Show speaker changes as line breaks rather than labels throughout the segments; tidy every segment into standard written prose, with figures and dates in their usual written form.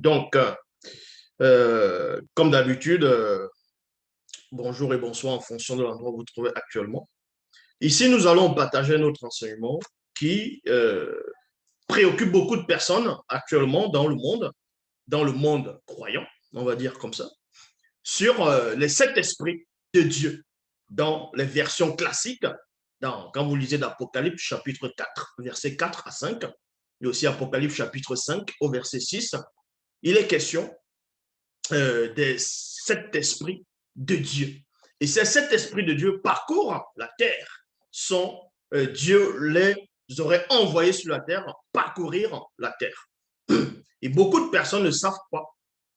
Donc, comme d'habitude, bonjour et bonsoir en fonction de l'endroit où vous vous trouvez actuellement. Ici, nous allons partager notre enseignement qui préoccupe beaucoup de personnes actuellement dans le monde croyant, on va dire comme ça, sur les sept esprits de Dieu dans les versions classiques. Quand vous lisez d'Apocalypse chapitre 4, versets 4 à 5, et aussi Apocalypse chapitre 5 au verset 6, il est question des sept esprits de Dieu. Et ces sept esprits de Dieu parcourent la terre. Dieu les aurait envoyés sur la terre parcourir la terre. Et beaucoup de personnes ne savent pas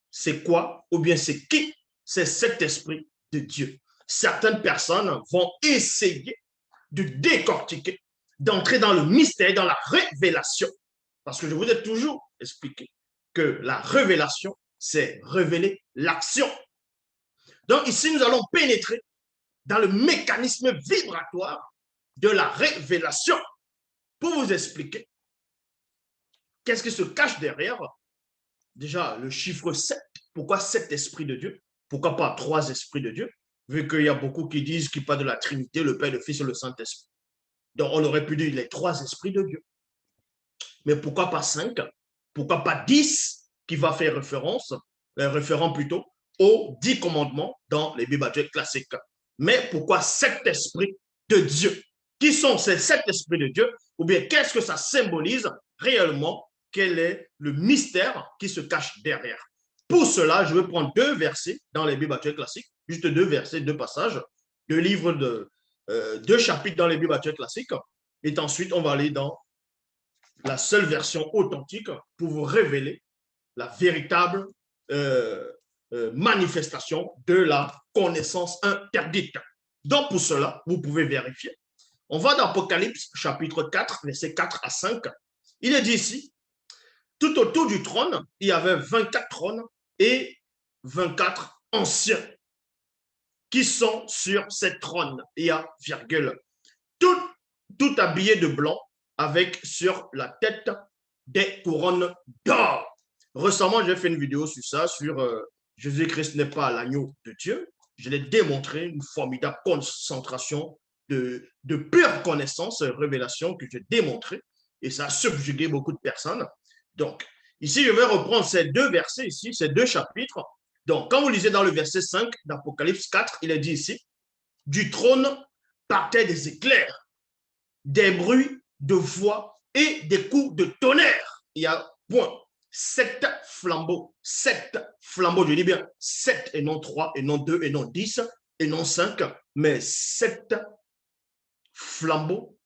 c'est quoi ou bien c'est qui ces sept esprits de Dieu. Certaines personnes vont essayer de décortiquer, d'entrer dans le mystère, dans la révélation. Parce que je vous ai toujours expliqué que la révélation, c'est révéler l'action. Donc ici, nous allons pénétrer dans le mécanisme vibratoire de la révélation pour vous expliquer qu'est-ce qui se cache derrière. Déjà, le chiffre 7. Pourquoi 7 esprits de Dieu? Pourquoi pas 3 esprits de Dieu? Vu qu'il y a beaucoup qui disent qu'il parle de la Trinité, le Père, le Fils et le Saint-Esprit. Donc, on aurait pu dire les 3 esprits de Dieu. Mais pourquoi pas 5? Pourquoi pas 10 qui va faire référent plutôt aux 10 commandements dans les Bibles classiques? Mais pourquoi 7 esprits de Dieu? Qui sont ces 7 esprits de Dieu? Ou bien qu'est-ce que ça symbolise réellement? Quel est le mystère qui se cache derrière? Pour cela, je vais prendre 2 versets dans les Bibles classiques, juste 2 versets, 2 passages, 2 livres de 2 chapitres dans les Bibles classiques. Et ensuite, on va aller dans la seule version authentique pour vous révéler la véritable manifestation de la connaissance interdite. Donc, pour cela, vous pouvez vérifier. On va dans Apocalypse chapitre 4, versets 4 à 5. Il est dit ici, tout autour du trône, il y avait 24 trônes et 24 anciens qui sont sur ces trônes. Il y a virgule. Tout habillé de blanc avec sur la tête des couronnes d'or. Récemment, j'ai fait une vidéo sur ça, sur Jésus-Christ n'est pas l'agneau de Dieu. Je l'ai démontré, une formidable concentration de pure connaissance, révélation que j'ai démontré, et ça a subjugué beaucoup de personnes. Donc, ici, je vais reprendre ces 2 versets ici, ces 2 chapitres. Donc, quand vous lisez dans le verset 5 d'Apocalypse 4, il est dit ici, du trône partaient des éclairs, des bruits de voix et des coups de tonnerre. Il y a point. 7 flambeaux, je dis bien 7 et non 3 et non 2 et non 10 et non 5, mais 7 flambeaux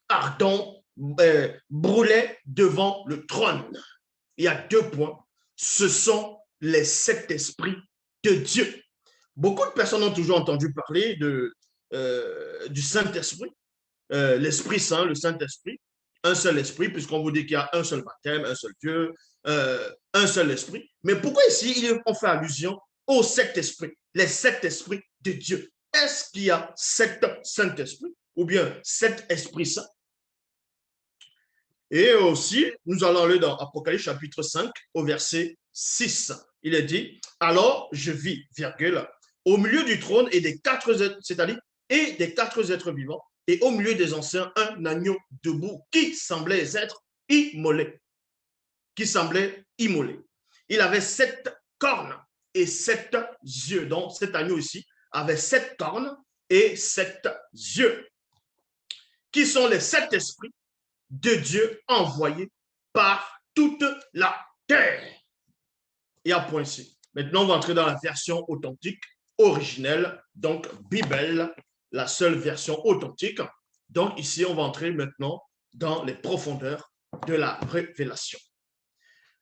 ardents brûlaient devant le trône. Il y a 2 points. Ce sont les 7 esprits de Dieu. Beaucoup de personnes ont toujours entendu parler du Saint-Esprit, l'Esprit Saint, le Saint-Esprit, un seul esprit, puisqu'on vous dit qu'il y a un seul baptême, un seul Dieu, un seul esprit. Mais pourquoi ici on fait allusion aux 7 esprits, les 7 esprits de Dieu? Est-ce qu'il y a 7 Saint-Esprits ou bien 7 esprits saints? Et aussi, nous allons aller dans Apocalypse chapitre 5 au verset 6. Il est dit, alors je vis, virgule, au milieu du trône et des 4 êtres, c'est-à-dire et des 4 êtres vivants, et au milieu des anciens, un agneau debout qui semblait être immolé. Il avait 7 cornes et 7 yeux. Donc, cet agneau ici avait 7 cornes et 7 yeux, qui sont les 7 esprits de Dieu envoyés par toute la terre. Et à point ici. Maintenant, on va entrer dans la version authentique, originelle, donc Bible, la seule version authentique. Donc ici, on va entrer maintenant dans les profondeurs de la révélation.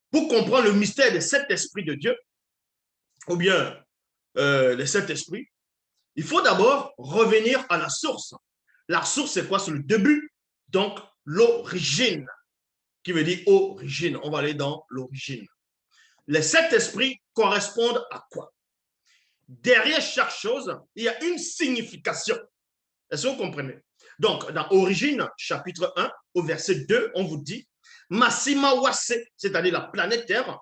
Pour comprendre le mystère des 7 esprits de Dieu, ou bien les 7 esprits, il faut d'abord revenir à la source. La source, c'est quoi? C'est le début, donc l'origine, qui veut dire origine. On va aller dans l'origine. Les 7 esprits correspondent à quoi? Derrière chaque chose, il y a une signification. Est-ce que vous comprenez? Donc, dans Origine, chapitre 1, au verset 2, on vous dit Massima Wase, c'est-à-dire la planète Terre,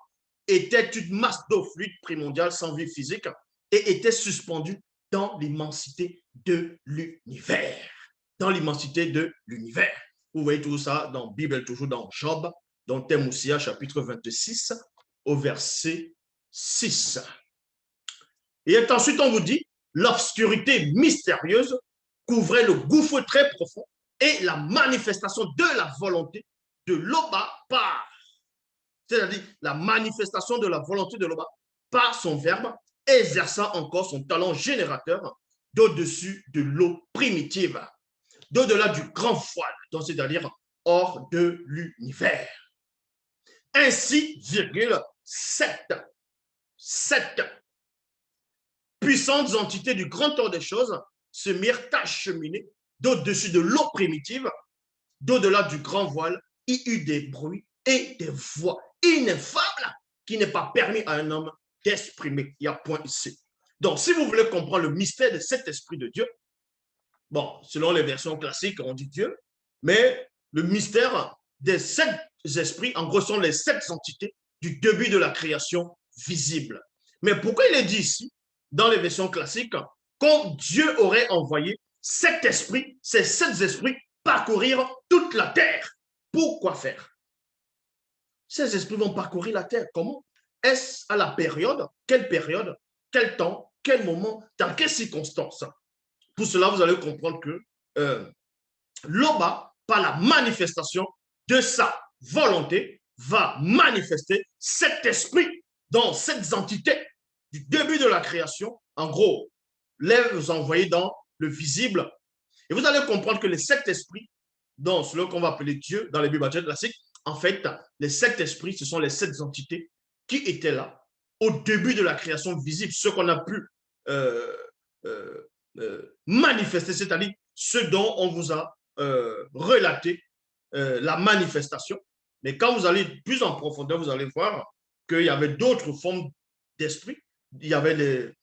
était une masse d'eau fluide primordiale sans vie physique et était suspendue dans l'immensité de l'univers. Dans l'immensité de l'univers. Vous voyez tout ça dans la Bible, toujours dans Job, dans Thème aussi, chapitre 26, au verset 6. Et ensuite, on vous dit, l'obscurité mystérieuse couvrait le gouffre très profond et la manifestation de la volonté de l'Oba par, c'est-à-dire la manifestation de la volonté de l'Oba par son verbe, exerçant encore son talent générateur d'au-dessus de l'eau primitive, d'au-delà du grand voile, c'est-à-dire hors de l'univers. Ainsi, virgule, sept puissantes entités du grand ordre des choses se mirent à cheminer d'au-dessus de l'eau primitive, d'au-delà du grand voile, il y eut des bruits et des voix ineffables qui n'est pas permis à un homme d'exprimer. Il y a point ici. Donc, si vous voulez comprendre le mystère de cet esprit de Dieu, bon, selon les versions classiques, on dit Dieu, mais le mystère des 7 esprits, en gros, sont les 7 entités du début de la création visible. Mais pourquoi il est dit ici, dans les versions classiques, quand Dieu aurait envoyé 7 esprits, ces 7 esprits parcourir toute la terre? Pourquoi faire? Ces esprits vont parcourir la terre. Comment? Est-ce à la période? Quelle période? Quel temps? Quel moment? Dans quelles circonstances? Pour cela, vous allez comprendre que l'Oba, par la manifestation de sa volonté, va manifester cet esprit dans cette entité du début de la création. En gros, les envoyer dans le visible. Et vous allez comprendre que les 7 esprits, dans ce qu'on va appeler Dieu, dans les Bibles classiques, en fait, les 7 esprits, ce sont les 7 entités qui étaient là au début de la création visible, ce qu'on a pu manifester, c'est-à-dire ce dont on vous a relaté la manifestation. Mais quand vous allez plus en profondeur, vous allez voir qu'il y avait d'autres formes d'esprit. Il y avait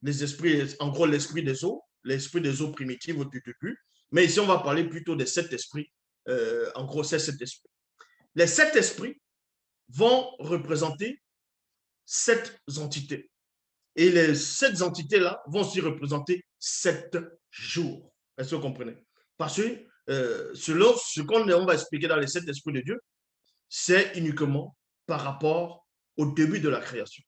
les esprits, en gros l'esprit des eaux primitives au début. Mais ici, on va parler plutôt des 7 esprits. En gros, c'est 7 esprits. Les 7 esprits vont représenter 7 entités. Et les 7 entités-là vont aussi représenter 7 jours. Est-ce que vous comprenez? Parce que selon ce qu'on va expliquer dans les 7 esprits de Dieu, c'est uniquement par rapport au début de la création.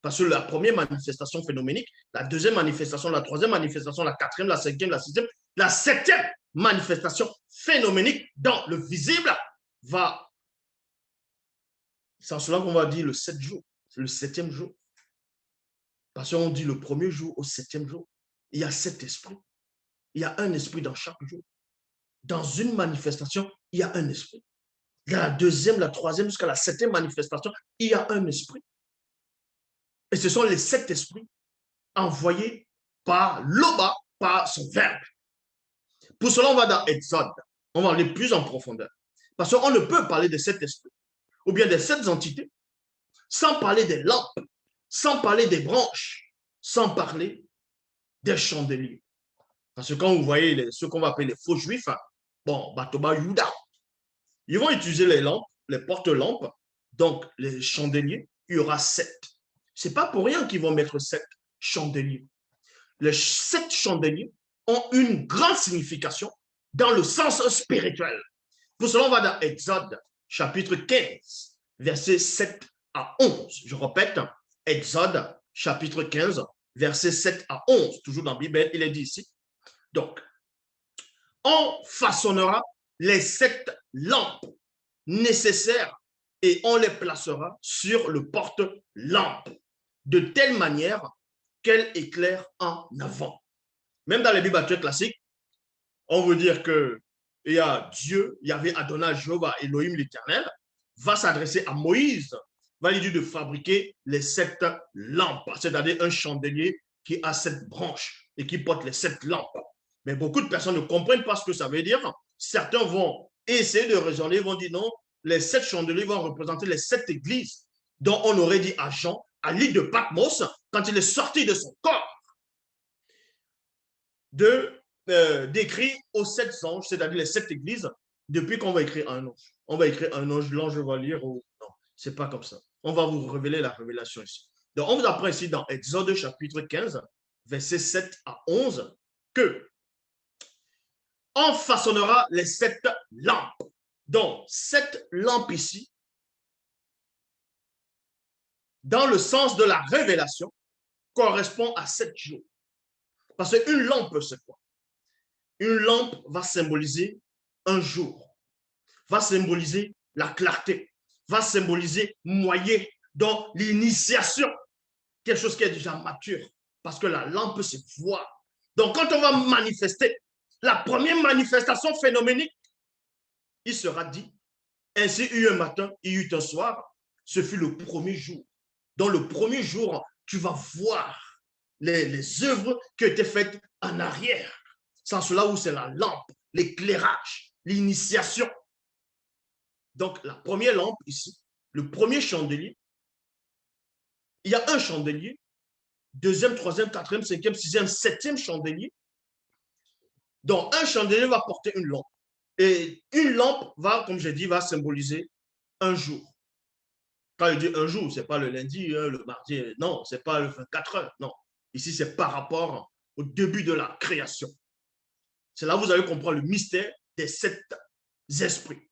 Parce que la première manifestation phénoménique, la deuxième manifestation, la troisième manifestation, la quatrième, la cinquième, la sixième, la septième manifestation phénoménique dans le visible va. C'est en cela qu'on va dire le 7 jours. C'est le 7e jour. Parce qu'on dit le premier jour au 7e jour, il y a 7 esprits. Il y a un esprit dans chaque jour. Dans une manifestation, il y a un esprit. Dans la deuxième, la troisième, jusqu'à la 7e manifestation, il y a un esprit. Et ce sont les 7 esprits envoyés par l'Oba, par son verbe. Pour cela, on va dans Exode. On va aller plus en profondeur. Parce qu'on ne peut parler de 7 esprits, ou bien des 7 entités, sans parler des lampes, sans parler des branches, sans parler des chandeliers. Parce que quand vous voyez ce qu'on va appeler les faux juifs, bon, Batoba Yuda, ils vont utiliser les lampes, les porte-lampes, donc les chandeliers, il y aura 7. Ce n'est pas pour rien qu'ils vont mettre 7 chandeliers. Les 7 chandeliers ont une grande signification dans le sens spirituel. Pour cela, on va dans Exode, chapitre 15, versets 7 à 11. Je répète, Exode, chapitre 15, versets 7 à 11. Toujours dans la Bible, il est dit ici. Donc, on façonnera les 7 lampes nécessaires et on les placera sur le porte-lampe de telle manière qu'elles éclairent en avant. Même dans les Bibles classiques, on veut dire que il y a Dieu, il y avait Adonai, Jéhovah, Elohim l'Éternel, va s'adresser à Moïse, va lui dire de fabriquer les 7 lampes, c'est-à-dire un chandelier qui a 7 branches et qui porte les 7 lampes. Mais beaucoup de personnes ne comprennent pas ce que ça veut dire. Certains vont essayer de raisonner, vont dire non, les 7 chandeliers vont représenter les 7 églises dont on aurait dit à Jean, à l'île de Patmos, quand il est sorti de son corps, d'écrire aux 7 anges, c'est-à-dire les 7 églises, depuis qu'on va écrire un ange. On va écrire un ange, l'ange va lire. Non, c'est pas comme ça. On va vous révéler la révélation ici. Donc, on vous apprend ici dans Exode chapitre 15, versets 7 à 11, que on façonnera les 7 lampes. Donc, 7 lampes ici, dans le sens de la révélation, correspond à 7 jours. Parce qu'une lampe, c'est quoi? Une lampe va symboliser un jour, va symboliser la clarté, va symboliser moyen, donc l'initiation, quelque chose qui est déjà mature. Parce que la lampe, c'est voir. Donc, quand on va manifester, la première manifestation phénoménique, il sera dit, ainsi il y eut un matin, il y eut un soir, ce fut le premier jour. Dans le premier jour, tu vas voir les œuvres qui ont été faites en arrière. C'est cela où c'est la lampe, l'éclairage, l'initiation. Donc, la première lampe ici, le premier chandelier, il y a un chandelier, deuxième, troisième, quatrième, cinquième, sixième, septième chandelier. Donc, un chandelier va porter une lampe. Et une lampe va, comme j'ai dit, va symboliser un jour. Quand je dis un jour, ce n'est pas le lundi, le mardi, non, ce n'est pas le 24 heures, non. Ici, c'est par rapport au début de la création. C'est là où vous allez comprendre le mystère des 7 esprits.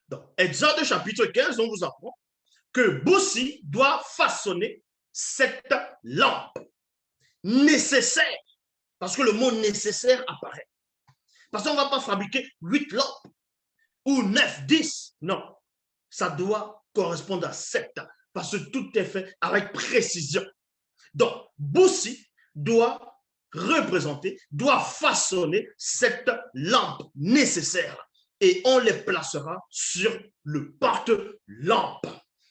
Donc, Exode chapitre 15, on vous apprend que Boussi doit façonner 7 lampes nécessaires, parce que le mot nécessaire apparaît. Parce qu'on ne va pas fabriquer 8 lampes ou 9, 10, non. Ça doit correspondre à 7, parce que tout est fait avec précision. Donc, Boussi doit représenter, doit façonner 7 lampes nécessaires et on les placera sur le porte-lampe.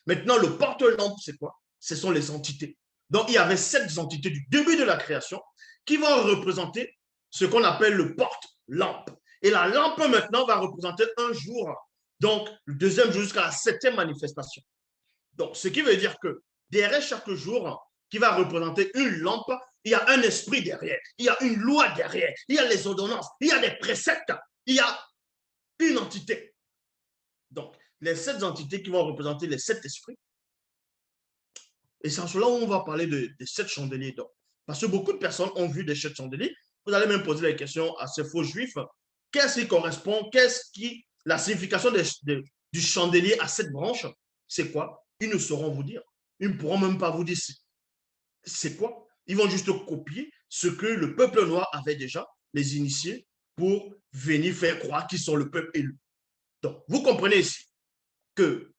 Maintenant, le porte-lampe, c'est quoi? Ce sont les entités. Donc, il y avait 7 entités du début de la création qui vont représenter ce qu'on appelle le porte-lampe. Et la lampe, maintenant, va représenter un jour, donc le deuxième jour jusqu'à la 7e manifestation. Donc, ce qui veut dire que derrière chaque jour qui va représenter une lampe, il y a un esprit derrière, il y a une loi derrière, il y a les ordonnances, il y a des préceptes, il y a une entité. Donc, les 7 entités qui vont représenter les 7 esprits. Et c'est en cela où on va parler des 7 chandeliers d'or. Parce que beaucoup de personnes ont vu des 7 chandeliers. Vous allez même poser la question à ces faux juifs. Qu'est-ce qui correspond? La signification du chandelier à 7 branches, c'est quoi? Ils ne sauront vous dire. Ils ne pourront même pas vous dire c'est quoi. Ils vont juste copier ce que le peuple noir avait déjà, les initiés, pour venir faire croire qu'ils sont le peuple élu. Donc, vous comprenez ici que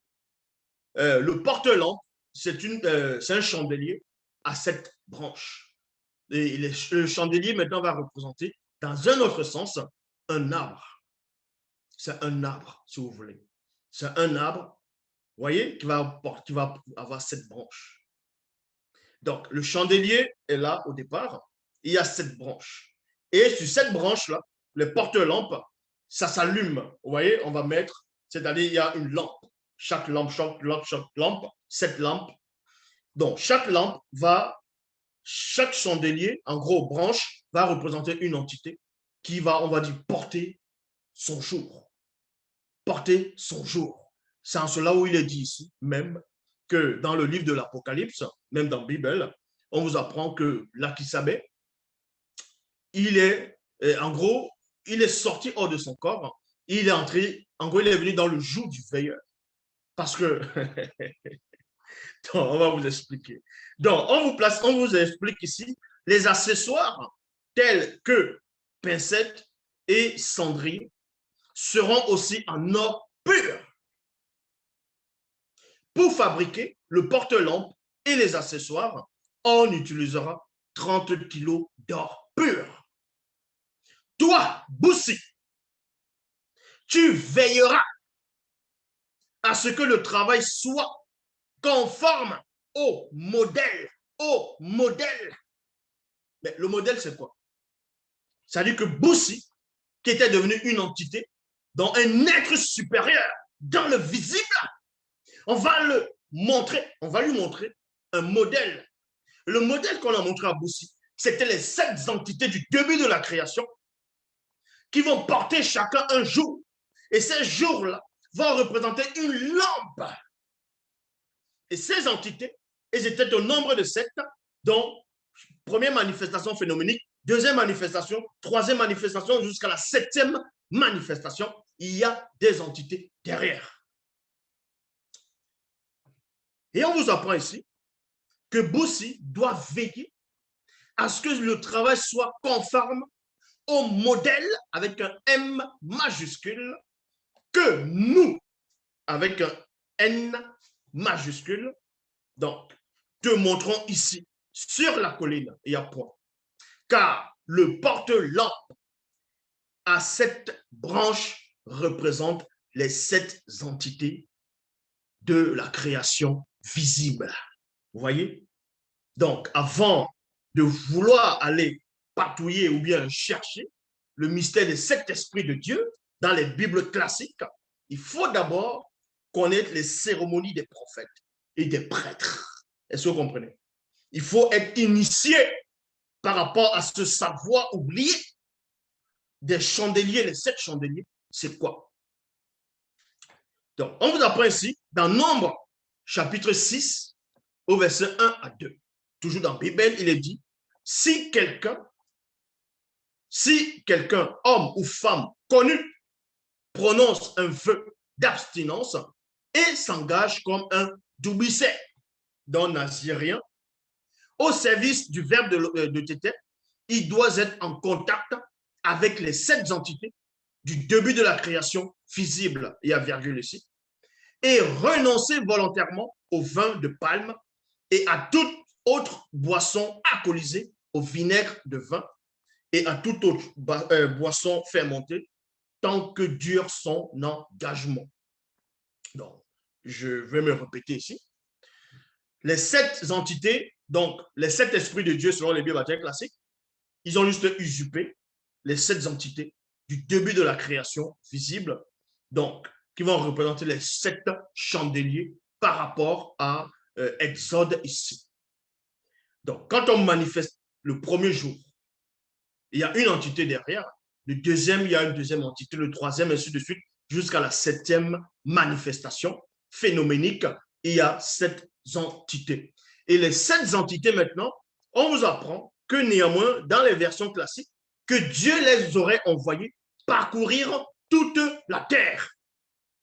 le porte-lampe, c'est un chandelier à 7 branches. Et le chandelier, maintenant, va représenter, dans un autre sens, un arbre. C'est un arbre, si vous voulez. C'est un arbre, vous voyez, qui va avoir 7 branches. Donc, le chandelier est là au départ. Il y a 7 branches. Et sur cette branche-là, le porte-lampe, ça s'allume. Vous voyez, on va mettre, c'est-à-dire il y a une lampe. Chaque lampe, 7 lampes. Donc, chaque chandelier, en gros, branche, va représenter une entité qui va, on va dire, porter son jour. Porter son jour. C'est en cela où il est dit ici, même, que dans le livre de l'Apocalypse, même dans la Bible, on vous apprend que l'Akisabé, en gros, il est sorti hors de son corps, il est entré, en gros, il est venu dans le joug du veilleur. Parce que, on va vous expliquer. Donc, on vous explique ici les accessoires tels que pincettes et cendrier seront aussi en or pur. Pour fabriquer le porte-lampe et les accessoires, on utilisera 30 kilos d'or pur. Toi, Boussi, tu veilleras à ce que le travail soit conforme au modèle. Mais le modèle, c'est quoi? C'est-à-dire que Boussi, qui était devenu une entité, dans un être supérieur, dans le visible, on va lui montrer un modèle. Le modèle qu'on a montré à Boussi, c'était les 7 entités du début de la création qui vont porter chacun un jour. Et ces jours-là vont représenter une lampe. Et ces entités, elles étaient au nombre de 7, dont première manifestation phénoménique, deuxième manifestation, troisième manifestation, jusqu'à la 7e manifestation, il y a des entités derrière. Et on vous apprend ici que Boussi doit veiller à ce que le travail soit conforme au modèle avec un M majuscule que nous, avec un N majuscule, donc, te montrons ici, sur la colline, il y a point. Car le porte-lampe à 7 branches représente les 7 entités de la création visible. Vous voyez? Donc, avant de vouloir aller patouiller ou bien chercher le mystère des 7 esprits de Dieu dans les Bibles classiques, il faut d'abord connaître les cérémonies des prophètes et des prêtres. Est-ce que vous comprenez? Il faut être initié par rapport à ce savoir oublié des chandeliers, les 7 chandeliers. C'est quoi? Donc, on vous apprend ici, dans Nombre, chapitre 6, au verset 1 à 2. Toujours dans la Bible, il est dit, si quelqu'un, homme ou femme connu, prononce un vœu d'abstinence et s'engage comme un doubicet, donc nazirien, au service du verbe de Tété, il doit être en contact avec les 7 entités du début de la création visible, il y a virgule ici, et renoncer volontairement au vin de palme et à toute autre boisson alcoolisée, au vinaigre de vin et à toute autre boisson fermentée, tant que dure son engagement. Donc, je vais me répéter ici. Les 7 entités, donc les 7 esprits de Dieu selon les Bibles classiques, ils ont juste usurpé les 7 entités du début de la création visible, donc qui vont représenter les 7 chandeliers par rapport à Exode ici. Donc, quand on manifeste le premier jour, il y a une entité derrière, le deuxième, il y a une deuxième entité, le troisième, ainsi de suite, jusqu'à la 7e manifestation phénoménique, il y a 7 entités. Et les 7 entités maintenant, on vous apprend que néanmoins, dans les versions classiques, que Dieu les aurait envoyées parcourir toute la terre.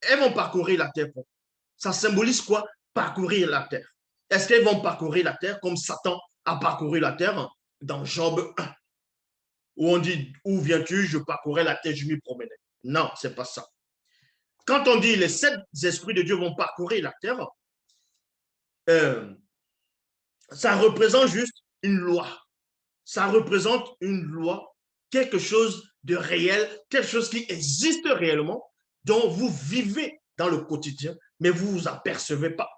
Elles vont parcourir la terre. Ça symbolise quoi? Parcourir la terre. Est-ce qu'elles vont parcourir la terre comme Satan a parcouru la terre dans Job 1, où on dit, où viens-tu? Je parcourais la terre, je m'y promenais. Non, c'est pas ça. Quand on dit les 7 esprits de Dieu vont parcourir la terre, ça représente juste une loi. Ça représente une loi, quelque chose de réel, quelque chose qui existe réellement, dont vous vivez dans le quotidien, mais vous ne vous apercevez pas.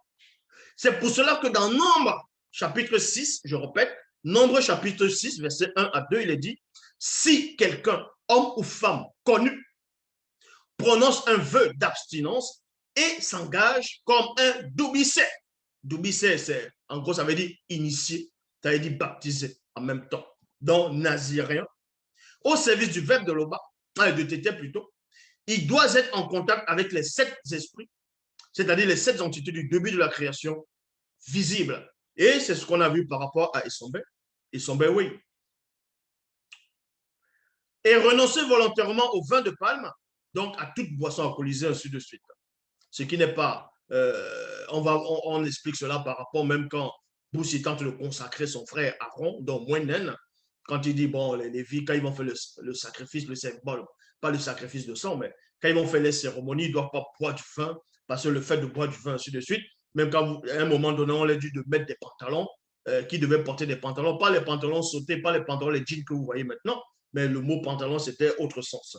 C'est pour cela que dans Nombre, chapitre 6, je répète, Nombre, chapitre 6, verset 1 à 2, il est dit, si quelqu'un, homme ou femme connu, prononce un vœu d'abstinence et s'engage comme un doubicet. Doubicet, c'est, en gros, ça veut dire initié, ça veut dire baptisé en même temps, donc nazirien, au service du verbe de Loba, de Tété plutôt, il doit être en contact avec les 7 esprits, c'est-à-dire les 7 entités du début de la création visible. Et c'est ce qu'on a vu par rapport à Essombe. Essombe, oui. Et renoncer volontairement au vin de palme, donc à toute boisson alcoolisée, ainsi de suite. Ce qui n'est pas... on explique cela par rapport même quand Boussi tente de consacrer son frère Aaron, donc Moinen, quand il dit, bon, les Lévites, quand ils vont faire le sacrifice, bon, pas le sacrifice de sang, mais quand ils vont faire les cérémonies, ils ne doivent pas boire du vin, parce que le fait de boire du vin, ainsi de suite, même quand à un moment donné, on leur dit de mettre des pantalons, qui devaient porter des pantalons, pas les pantalons sautés, pas les pantalons, les jeans que vous voyez maintenant, mais le mot pantalon, c'était autre sens.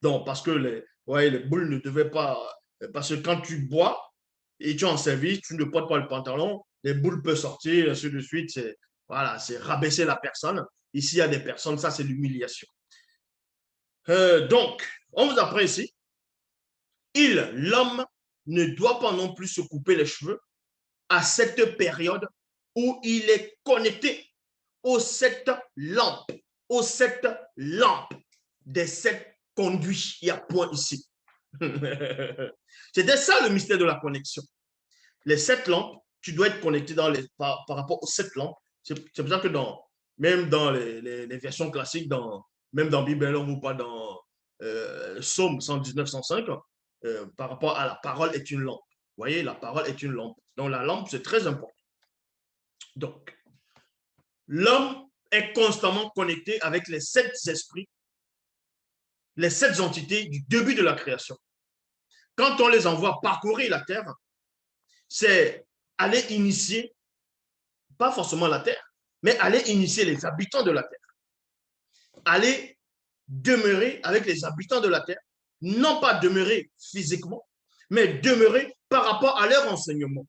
Donc, parce que les boules ne devaient pas, parce que quand tu bois et tu es en service, tu ne portes pas le pantalon, les boules peuvent sortir, ainsi de suite, voilà, c'est rabaisser la personne. Ici, il y a des personnes, ça, c'est l'humiliation. Donc, on vous apprend ici, l'homme, ne doit pas non plus se couper les cheveux à cette période où il est connecté aux 7 lampes, des 7 conduits. Il y a point ici. C'était ça le mystère de la connexion. Les 7 lampes, tu dois être connecté par rapport aux 7 lampes. C'est pour ça que même dans les versions classiques, même dans Bible, on vous parle dans Psaume 119, 105, par rapport à la parole est une lampe. Vous voyez, la parole est une lampe. Donc la lampe, c'est très important. Donc, l'homme est constamment connecté avec les 7 esprits, les 7 entités du début de la création. Quand on les envoie parcourir la terre, c'est aller initier, pas forcément la terre, mais aller initier les habitants de la terre. Aller demeurer avec les habitants de la terre, non pas demeurer physiquement, mais demeurer par rapport à leur enseignement.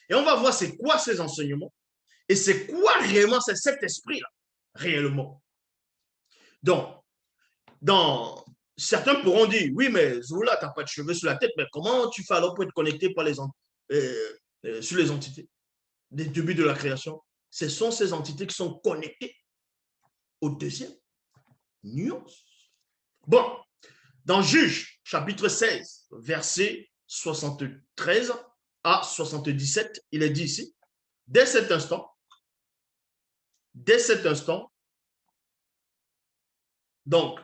Et on va voir c'est quoi ces enseignements et c'est quoi réellement c'est cet esprit-là, réellement. Donc, certains pourront dire, oui, mais Zoula, tu n'as pas de cheveux sur la tête, mais comment tu fais alors pour être connecté sur les entités des débuts de la création? Ce sont ces entités qui sont connectées au deuxième nuance. Bon, dans Juge, chapitre 16, verset 73 à 77, il est dit ici, dès cet instant, donc,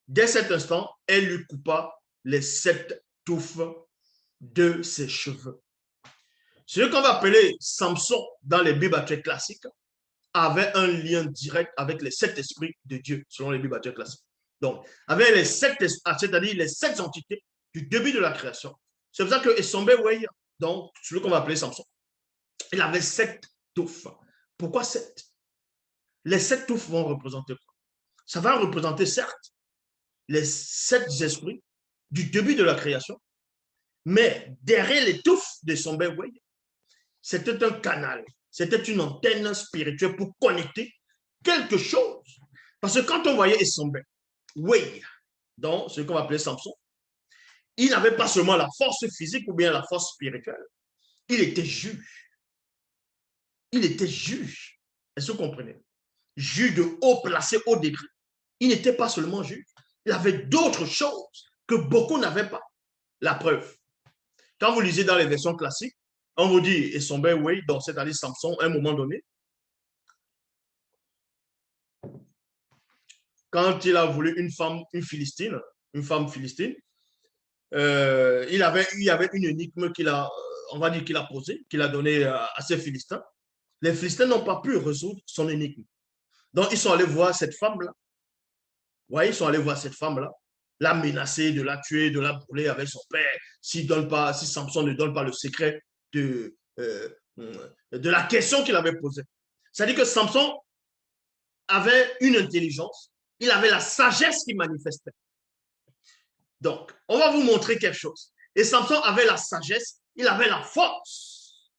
dès cet instant, elle lui coupa les 7 touffes de ses cheveux. Ce qu'on va appeler Samson dans les Bibles actuelles classiques avait un lien direct avec les 7 esprits de Dieu, selon les Bibles actuelles classiques. Donc, avec les 7, c'est-à-dire les 7 entités du début de la création. C'est pour ça que Esombe Wey, donc celui qu'on va appeler Samson, il avait 7 touffes. Pourquoi 7? Les 7 touffes vont représenter quoi? Ça va représenter, certes, les 7 esprits du début de la création, mais derrière les touffes de son Way, c'était un canal, c'était une antenne spirituelle pour connecter quelque chose. Parce que quand on voyait Esombe Way, donc ce qu'on va appeler Samson, il n'avait pas seulement la force physique ou bien la force spirituelle, il était juge. Il était juge. Est-ce que vous comprenez? Juge de haut placé, haut degré. Il n'était pas seulement juge. Il avait d'autres choses que beaucoup n'avaient pas. La preuve. Quand vous lisez dans les versions classiques, on vous dit, et son ben oui, donc c'est-à-dire Samson, à un moment donné, quand il a voulu une femme philistine, il y avait une énigme on va dire qu'il a posée, qu'il a donnée à ces Philistins. Les Philistins n'ont pas pu résoudre son énigme. Donc, ils sont allés voir cette femme-là. Ouais, ils sont allés voir cette femme-là, la menacer, de la tuer, de la brûler avec son père, si Samson ne donne pas le secret de la question qu'il avait posée. C'est-à-dire que Samson avait une intelligence, il avait la sagesse qui manifestait. Donc, on va vous montrer quelque chose. Et Samson avait la sagesse, il avait la force.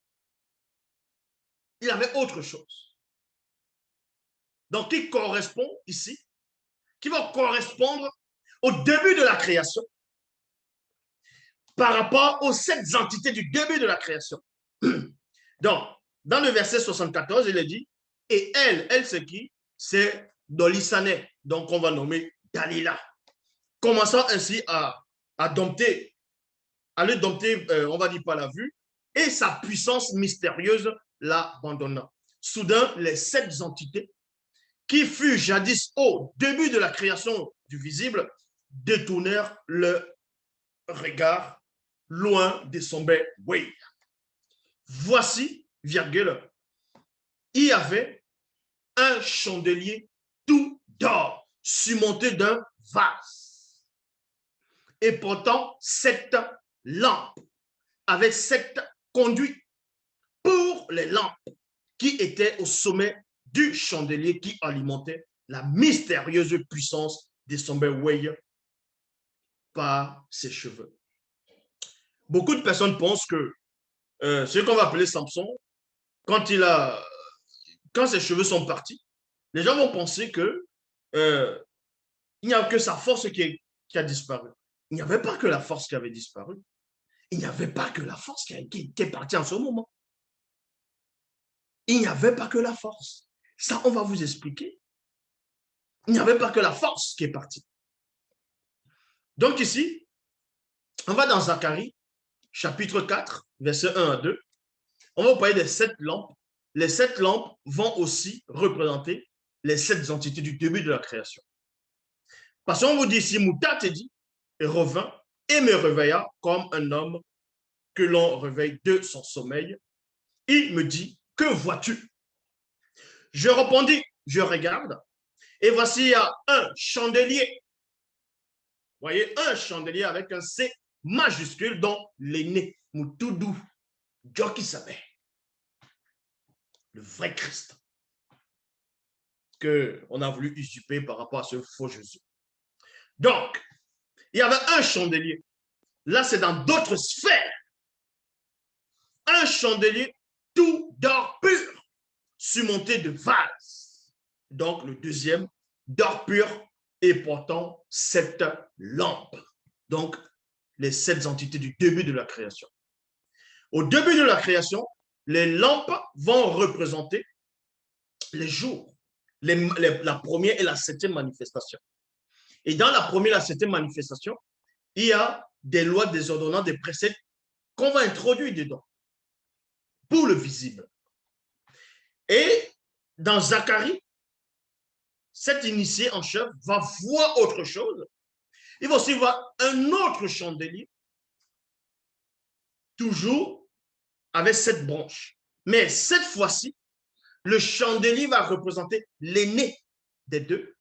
Il avait autre chose. Donc, qui correspond ici, qui va correspondre au début de la création par rapport aux 7 entités du début de la création. Donc, dans le verset 74, il est dit, et elle c'est qui? C'est Dolisane, donc on va nommer Dalila. Commençant ainsi à le dompter, on va dire par la vue, et sa puissance mystérieuse l'abandonna. Soudain, les 7 entités qui furent jadis au début de la création du visible détournèrent le regard loin de son bel way. Voici, virgule, il y avait un chandelier tout d'or surmonté d'un vase et portant 7 lampes avec 7 conduits pour les lampes qui étaient au sommet du chandelier qui alimentait la mystérieuse puissance de son bel way par ses cheveux. Beaucoup de personnes pensent que ce qu'on va appeler Samson, quand ses cheveux sont partis, les gens vont penser que il n'y a que sa force qui a disparu. Il n'y avait pas que la force qui avait disparu. Il n'y avait pas que la force qui est partie en ce moment. Il n'y avait pas que la force. Ça, on va vous expliquer. Il n'y avait pas que la force qui est partie. Donc ici, on va dans Zacharie, chapitre 4, versets 1 à 2. on va vous parler des 7 lampes. Les 7 lampes vont aussi représenter les 7 entités du début de la création. Parce qu'on vous dit, si Mouta te dit, et revint et me réveilla comme un homme que l'on réveille de son sommeil, il me dit, que vois-tu? Je répondis, je regarde, et voici, il y a un chandelier. Vous voyez, un chandelier avec un C majuscule dont l'aîné, Moutoudou, Joki Sabé, le vrai Christ, qu'on a voulu usurper par rapport à ce faux Jésus. Donc, il y avait un chandelier. Là, c'est dans d'autres sphères. Un chandelier tout d'or pur, surmonté de vases. Donc, le deuxième, d'or pur et portant 7 lampes. Donc, les 7 entités du début de la création. Au début de la création, les lampes vont représenter les jours, la première et la 7e manifestation. Et dans la première et la 7e manifestation, il y a des lois, des ordonnances, des préceptes qu'on va introduire dedans pour le visible. Et dans Zacharie, cet initié en chef va voir autre chose. Il va aussi voir un autre chandelier, toujours avec 7 branches. Mais cette fois-ci, le chandelier va représenter l'aîné des deux,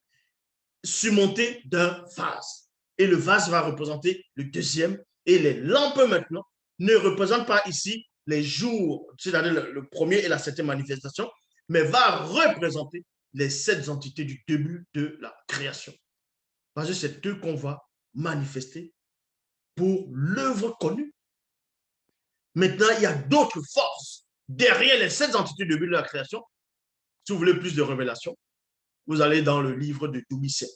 surmonté d'un vase. Et le vase va représenter le deuxième. Et les lampes maintenant ne représentent pas ici les jours, c'est-à-dire le premier et la 7e manifestation, mais va représenter les 7 entités du début de la création. Parce que c'est eux qu'on va manifester pour l'œuvre connue. Maintenant, il y a d'autres forces derrière les 7 entités du début de la création. Si vous voulez plus de révélations, vous allez dans le livre de Doumbisset.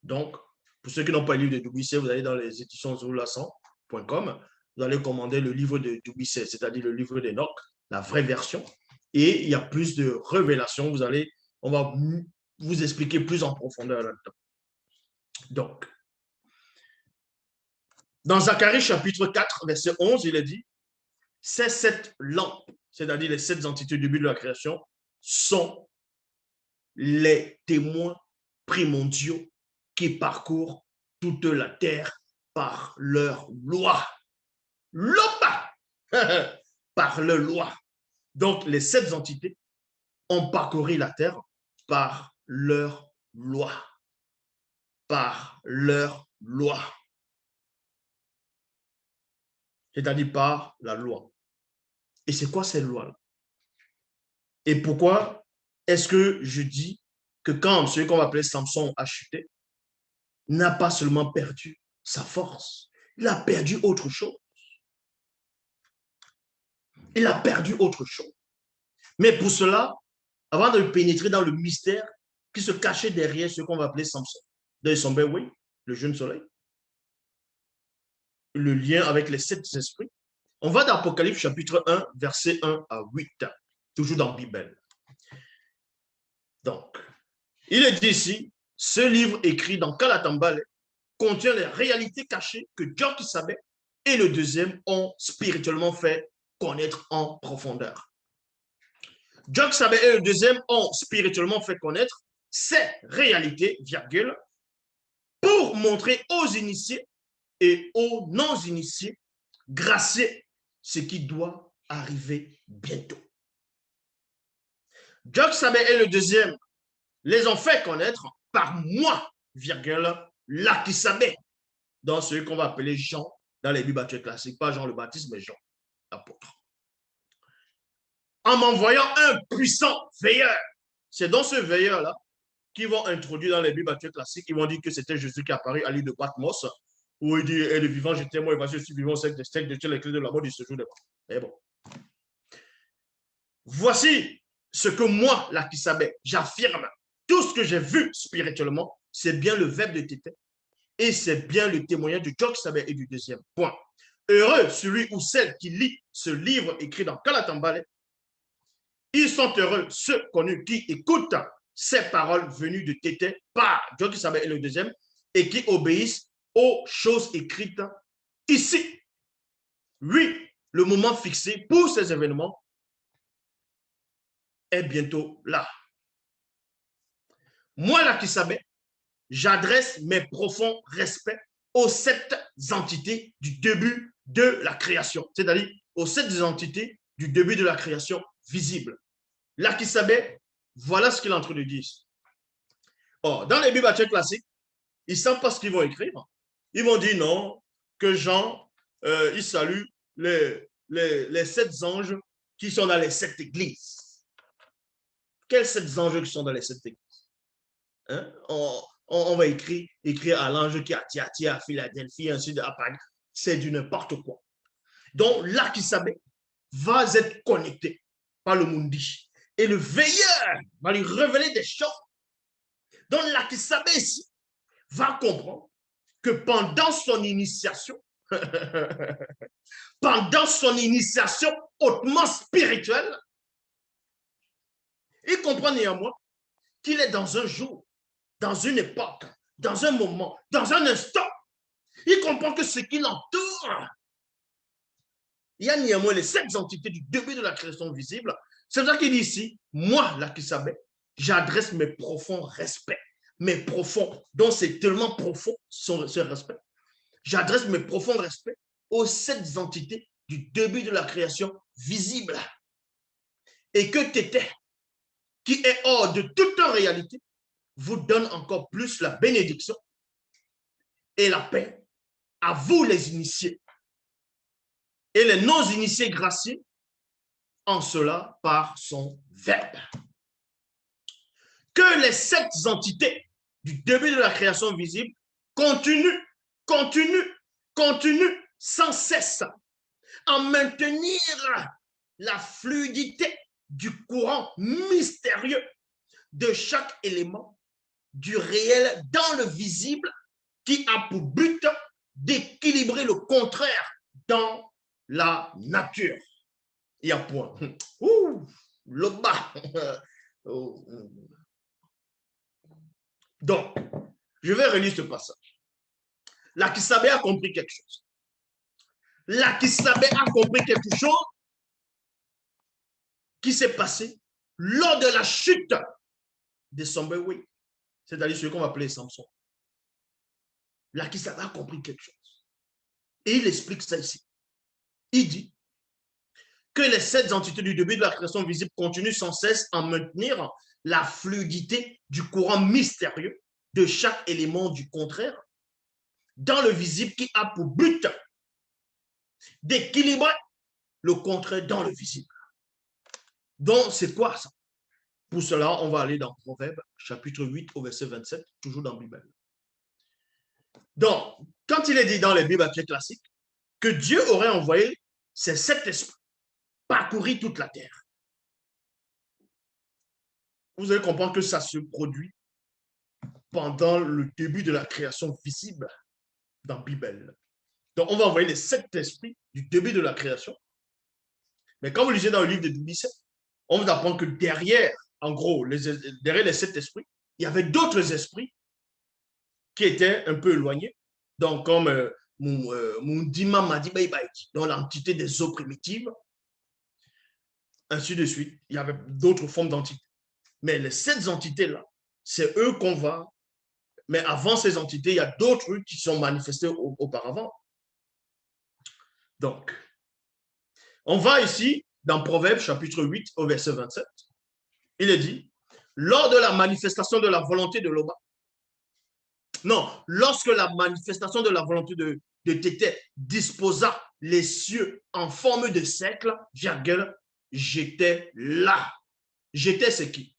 Donc, pour ceux qui n'ont pas le livre de Doumbisset, vous allez dans les éditions zoulassan.com, vous allez commander le livre de Doumbisset, c'est-à-dire le livre d'Enoch, la vraie version. Et il y a plus de révélations. On va vous expliquer plus en profondeur là-dedans. Donc, dans Zacharie chapitre 4, verset 11, il est dit, ces 7 lampes, c'est-à-dire les 7 entités du début de la création, sont les témoins primordiaux qui parcourent toute la terre par leur loi. Lopa par leur loi. Donc, les 7 entités ont parcouru la terre par leur loi. Par leur loi. C'est-à-dire par la loi. Et c'est quoi cette loi-là? Et pourquoi est-ce que je dis que quand celui qu'on va appeler Samson a chuté, n'a pas seulement perdu sa force, il a perdu autre chose. Il a perdu autre chose. Mais pour cela, avant de pénétrer dans le mystère qui se cachait derrière ce qu'on va appeler Samson, de son oui, le jeune soleil, le lien avec les 7 esprits, on va dans Apocalypse chapitre 1, verset 1 à 8, toujours dans la Bible. Donc, il est dit ici, ce livre écrit dans Kalatambale contient les réalités cachées que Joki Sabé et le deuxième ont spirituellement fait connaître en profondeur. Joki Sabé et le deuxième ont spirituellement fait connaître ces réalités, virgule, pour montrer aux initiés et aux non-initiés graciés ce qui doit arriver bientôt. Joki Sabé et le deuxième les ont fait connaître par moi, virgule, Lakisabé, dans ce qu'on va appeler Jean, dans les Bibles classiques, pas Jean le Baptiste, mais Jean, l'apôtre. En m'envoyant un puissant veilleur. C'est dans ce veilleur-là qu'ils vont introduire dans les Bibles classiques, ils vont dire que c'était Jésus qui apparut à l'île de Patmos, où il dit, et le vivant, j'étais moi, et parce que je suis vivant, c'est que je tiens les clés de la mort du séjour de mort. Et bon. Voici ce que moi, Lakisabé, j'affirme. Tout ce que j'ai vu spirituellement, c'est bien le verbe de Tété et c'est bien le témoignage du Joki Sabé et du deuxième. Point. Heureux celui ou celle qui lit ce livre écrit dans Kalatambale. Ils sont heureux ceux connus qui écoutent ces paroles venues de Tété par Joki Sabé et le deuxième et qui obéissent aux choses écrites ici. Oui, le moment fixé pour ces événements est bientôt là. Moi, là qui savais, j'adresse mes profonds respects aux 7 entités du début de la création, c'est-à-dire aux 7 entités du début de la création visible. Là qui savait, voilà ce qu'il est en train de dire. Or, dans les Bibles classiques, ils ne savent pas ce qu'ils vont écrire. Ils vont dire non, que Jean, il salue les 7 anges qui sont dans les 7 églises. Quels 7 anges qui sont dans les 7 églises? Hein? On va écrire à l'ange qui est à Thyatire, à Philadelphie, ainsi de suite. C'est du n'importe quoi. Donc, là qui savait, va être connecté par le Mundi. Et le veilleur va lui révéler des choses. Donc, là qui savait ici, va comprendre que pendant son initiation, hautement spirituelle, il comprend néanmoins qu'il est dans un jour, dans une époque, dans un moment, dans un instant. Il comprend que ce qui l'entoure, il y a néanmoins les 7 entités du début de la création visible. C'est ça qu'il dit ici, moi, là qui savais, j'adresse mes profonds respects, mes profonds, donc c'est tellement profond ce respect. J'adresse mes profonds respects aux 7 entités du début de la création visible. Et que Tété, qui est hors de toute réalité, vous donne encore plus la bénédiction et la paix à vous les initiés et les non-initiés graciés, en cela par son verbe. Que les 7 entités du début de la création visible continuent sans cesse à maintenir la fluidité du courant mystérieux de chaque élément du réel dans le visible qui a pour but d'équilibrer le contraire dans la nature. Il y a point. Le bas. Donc, je vais relire ce passage. Lakissabe a compris quelque chose. Lakissabe a compris quelque chose qui s'est passé lors de la chute de Sambewi, c'est-à-dire ce qu'on va appeler Samson. Lakissabe a compris quelque chose. Et il explique ça ici. Il dit que les 7 entités du début de la création visible continuent sans cesse à maintenir la fluidité du courant mystérieux de chaque élément du contraire dans le visible qui a pour but d'équilibrer le contraire dans le visible. Donc, c'est quoi ça? Pour cela, on va aller dans Proverbe, chapitre 8, au verset 27, toujours dans la Bible. Donc, quand il est dit dans les Bibles classiques que Dieu aurait envoyé ses 7 esprits parcourir toute la terre, vous allez comprendre que ça se produit pendant le début de la création visible dans la Bible. Donc, on va envoyer les 7 esprits du début de la création. Mais quand vous lisez dans le livre de Dubicet, on vous apprend que derrière, en gros, derrière les 7 esprits, il y avait d'autres esprits qui étaient un peu éloignés. Donc, comme Mundima Madibaïbaïki, dans l'entité des eaux primitives, ainsi de suite. Il y avait d'autres formes d'entités. Mais les 7 entités-là, c'est eux qu'on va. Mais avant ces entités, il y a d'autres qui sont manifestés auparavant. Donc, on va ici dans Proverbe chapitre 8 au verset 27. Il est dit, lors de la manifestation de la volonté de Loba, non, lorsque la manifestation de la volonté de Tété disposa les cieux en forme de cercle, virgule, j'étais là. J'étais c'est qui?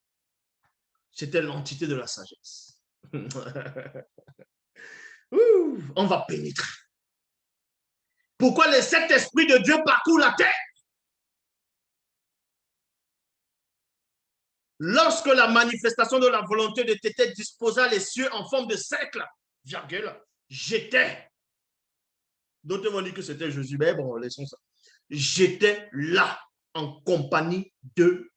C'était l'entité de la sagesse. On va pénétrer. Pourquoi les 7 esprits de Dieu parcourent la terre? Lorsque la manifestation de la volonté de Tété disposa les cieux en forme de cercle, virgule, j'étais. D'autres vont dire que c'était Jésus, mais bon, laissons ça. J'étais là, en compagnie de...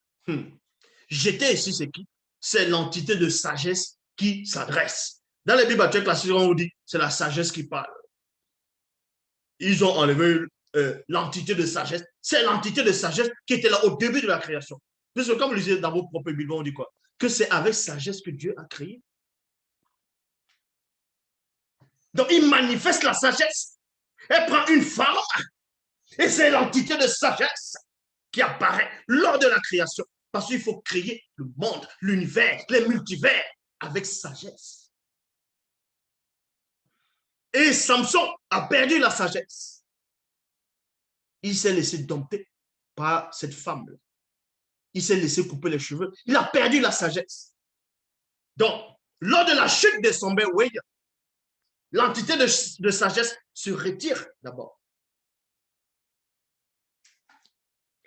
J'étais ici, c'est qui? C'est l'entité de sagesse qui s'adresse. Dans les Bibles classiques, on vous dit, c'est la sagesse qui parle. Ils ont enlevé l'entité de sagesse. C'est l'entité de sagesse qui était là au début de la création. Puisque comme vous le disiez dans vos propres Bibles, on dit quoi? Que c'est avec sagesse que Dieu a créé. Donc, il manifeste la sagesse. Elle prend une femme et c'est l'entité de sagesse qui apparaît lors de la création. Parce qu'il faut créer le monde, l'univers, les multivers avec sagesse. Et Samson a perdu la sagesse. Il s'est laissé dompter par cette femme-là. Il s'est laissé couper les cheveux. Il a perdu la sagesse. Donc, lors de la chute de son père, oui, l'entité de sagesse se retire d'abord.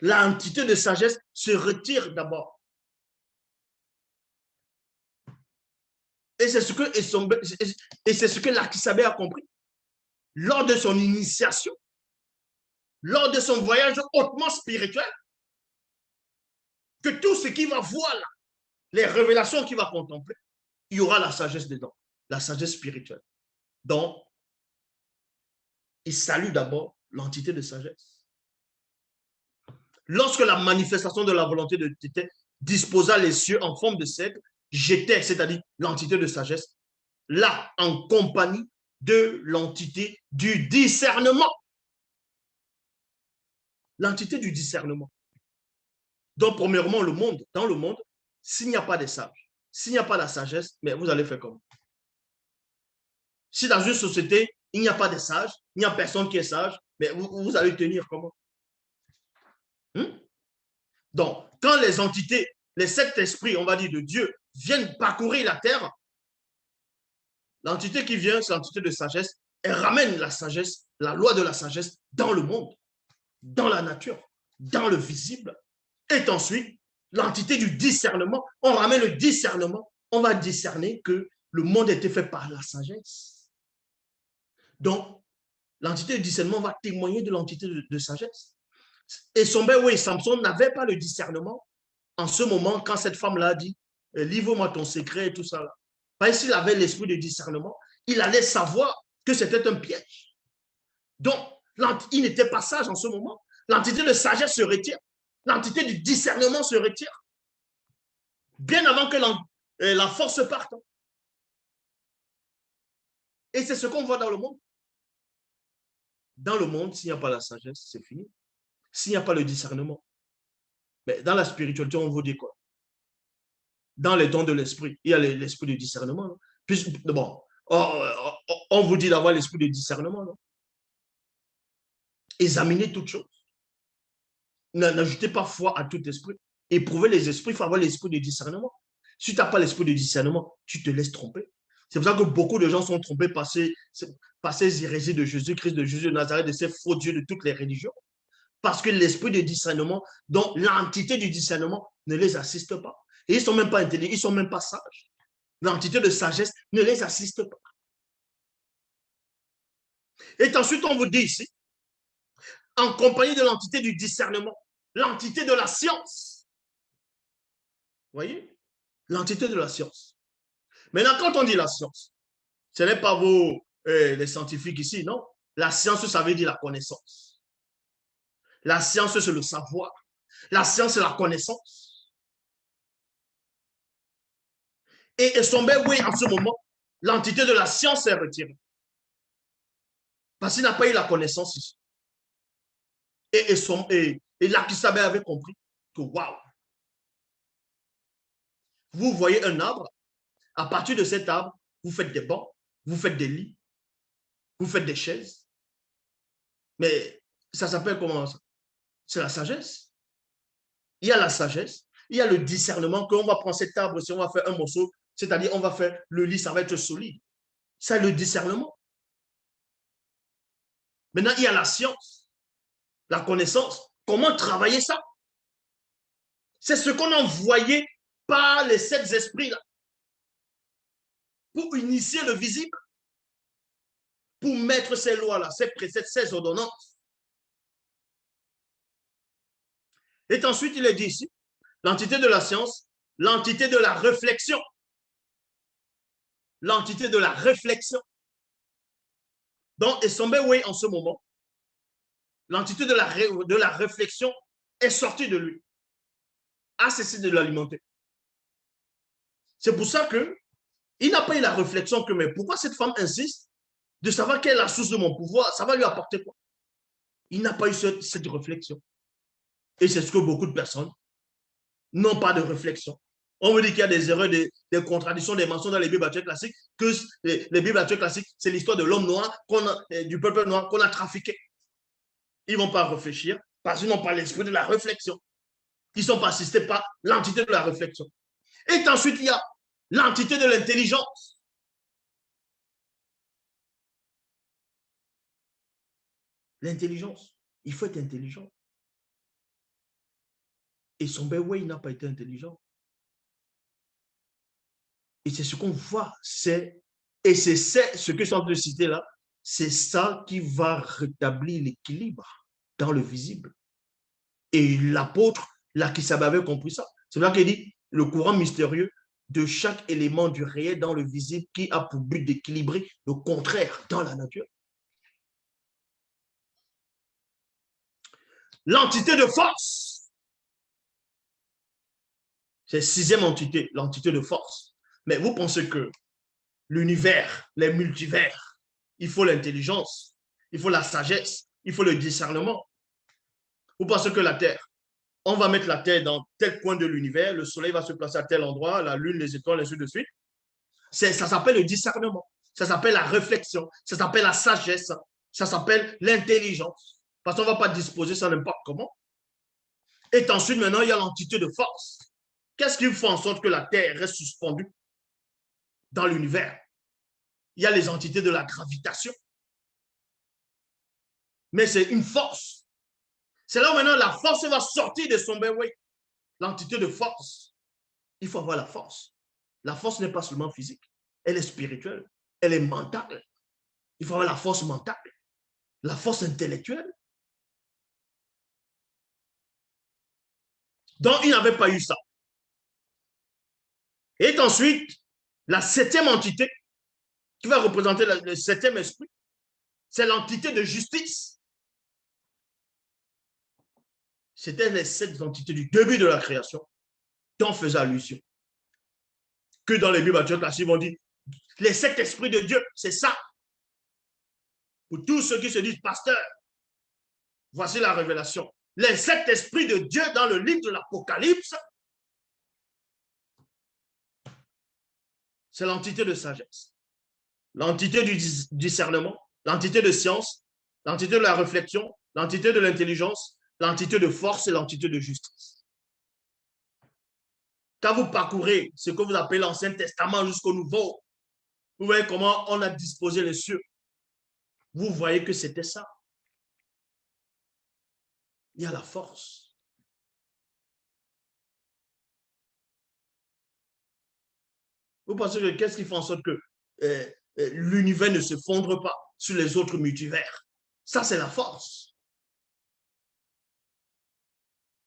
L'entité de sagesse se retire d'abord. Et c'est ce que Lakisabé a compris. Lors de son initiation, lors de son voyage hautement spirituel, que tout ce qu'il va voir là, les révélations qu'il va contempler, il y aura la sagesse dedans, la sagesse spirituelle. Donc, il salue d'abord l'entité de sagesse. Lorsque la manifestation de la volonté de Tété disposa les cieux en forme de cèdre, j'étais, c'est-à-dire l'entité de sagesse, là en compagnie de l'entité du discernement. L'entité du discernement. Donc, premièrement, dans le monde, s'il n'y a pas de sages, s'il n'y a pas la sagesse, mais vous allez faire comment? Si dans une société, il n'y a pas de sages, il n'y a personne qui est sage, mais vous allez tenir comment? Donc, quand les entités, les sept esprits, on va dire, de Dieu, viennent parcourir la terre, l'entité qui vient, c'est l'entité de sagesse, elle ramène la sagesse, la loi de la sagesse dans le monde, dans la nature, dans le visible. Et ensuite, l'entité du discernement, on ramène le discernement, on va discerner que le monde a été fait par la sagesse. Donc, l'entité du discernement va témoigner de l'entité de sagesse. Et Samson n'avait pas le discernement en ce moment quand cette femme-là a dit « livre-moi ton secret » et tout ça. Là. Parce qu'il avait l'esprit de discernement, il allait savoir que c'était un piège. Donc, il n'était pas sage en ce moment. L'entité de sagesse se retire. L'entité du discernement se retire. Bien avant que la force parte. Et c'est ce qu'on voit dans le monde. Dans le monde, s'il n'y a pas la sagesse, c'est fini. S'il n'y a pas le discernement. Mais dans la spiritualité, on vous dit quoi? Dans les dons de l'esprit, il y a l'esprit de discernement. Non? Puis, bon, on vous dit d'avoir l'esprit de discernement. Non? Examinez toutes choses. N'ajoutez pas foi à tout esprit. Éprouvez les esprits, il faut avoir l'esprit de discernement. Si tu n'as pas l'esprit de discernement, tu te laisses tromper. C'est pour ça que beaucoup de gens sont trompés par ces hérésies de Jésus-Christ, de Jésus de Nazareth, de ces faux dieux de toutes les religions. Parce que l'esprit de discernement, donc l'entité du discernement, ne les assiste pas. Et ils ne sont même pas intelligents, ils ne sont même pas sages. L'entité de sagesse ne les assiste pas. Et ensuite, on vous dit ici, en compagnie de l'entité du discernement, l'entité de la science. Vous voyez? L'entité de la science. Maintenant, quand on dit la science, ce n'est pas les scientifiques ici, non. La science, ça veut dire la connaissance. La science, c'est le savoir. La science, c'est la connaissance. Et oui, en ce moment, l'entité de la science est retirée. Parce qu'il n'a pas eu la connaissance ici. Et Lakisabé avait compris que, waouh, vous voyez un arbre, à partir de cet arbre, vous faites des bancs, vous faites des lits, vous faites des chaises. Mais ça s'appelle comment ça? C'est la sagesse. Il y a la sagesse, il y a le discernement qu'on va prendre cet arbre, si on va faire un morceau, c'est-à-dire on va faire le lit, ça va être solide. C'est le discernement. Maintenant, il y a la science, la connaissance. Comment travailler ça? C'est ce qu'on a envoyé par les sept esprits-là pour initier le visible, pour mettre ces lois-là, ces préceptes, ces ordonnances. Et ensuite, il est dit ici, l'entité de la science, l'entité de la réflexion. L'entité de la réflexion. Donc, Esombewe, en ce moment, l'entité de la réflexion est sortie de lui. a cessé de l'alimenter. C'est pour ça qu'il n'a pas eu la réflexion que, mais pourquoi cette femme insiste de savoir quelle est la source de mon pouvoir? Ça va lui apporter quoi? Il n'a pas eu cette réflexion. Et c'est ce que beaucoup de personnes n'ont pas de réflexion. On me dit qu'il y a des erreurs, des contradictions, des mensonges dans les Bibles classiques, que les Bibles classiques, c'est l'histoire de l'homme noir, du peuple noir qu'on a trafiqué. Ils ne vont pas réfléchir parce qu'ils n'ont pas l'esprit de la réflexion. Ils ne sont pas assistés par l'entité de la réflexion. Et ensuite, il y a l'entité de l'intelligence. L'intelligence. Il faut être intelligent. Et son Bewe, il n'a pas été intelligent. Et c'est ce qu'on voit. Et c'est ce que je suis en train de citer là. C'est ça qui va rétablir l'équilibre dans le visible. Et l'apôtre, là, qui avait compris ça. C'est là qu'il dit le courant mystérieux de chaque élément du réel dans le visible qui a pour but d'équilibrer le contraire dans la nature. L'entité de force. C'est la sixième entité, l'entité de force. Mais vous pensez que l'univers, les multivers, il faut l'intelligence, il faut la sagesse, il faut le discernement. Vous pensez que la Terre, on va mettre la Terre dans tel coin de l'univers, le Soleil va se placer à tel endroit, la Lune, les étoiles, ainsi de suite. Ça s'appelle le discernement, ça s'appelle la réflexion, ça s'appelle la sagesse, ça s'appelle l'intelligence. Parce qu'on ne va pas disposer ça n'importe comment. Et ensuite, maintenant, il y a l'entité de force. Qu'est-ce qui fait en sorte que la Terre reste suspendue dans l'univers? Il y a les entités de la gravitation. Mais c'est une force. C'est là où maintenant la force va sortir de son Bewe. L'entité de force. Il faut avoir la force. La force n'est pas seulement physique. Elle est spirituelle. Elle est mentale. Il faut avoir la force mentale. La force intellectuelle. Donc, il n'avait pas eu ça. Et ensuite, la septième entité qui va représenter le septième esprit, c'est l'entité de justice. C'était les sept entités du début de la création dont faisait allusion. Que dans les Bibles classiques, on dit les sept esprits de Dieu, c'est ça. Pour tous ceux qui se disent pasteurs, voici la révélation. Les sept esprits de Dieu dans le livre de l'Apocalypse, c'est l'entité de sagesse, l'entité du discernement, l'entité de science, l'entité de la réflexion, l'entité de l'intelligence, l'entité de force et l'entité de justice. Quand vous parcourez ce que vous appelez l'Ancien Testament jusqu'au Nouveau, vous voyez comment on a disposé les cieux. Vous voyez que c'était ça. Il y a la force. Vous pensez que qu'est-ce qui fait en sorte que l'univers ne se fondre pas sur les autres multivers? Ça, c'est la force.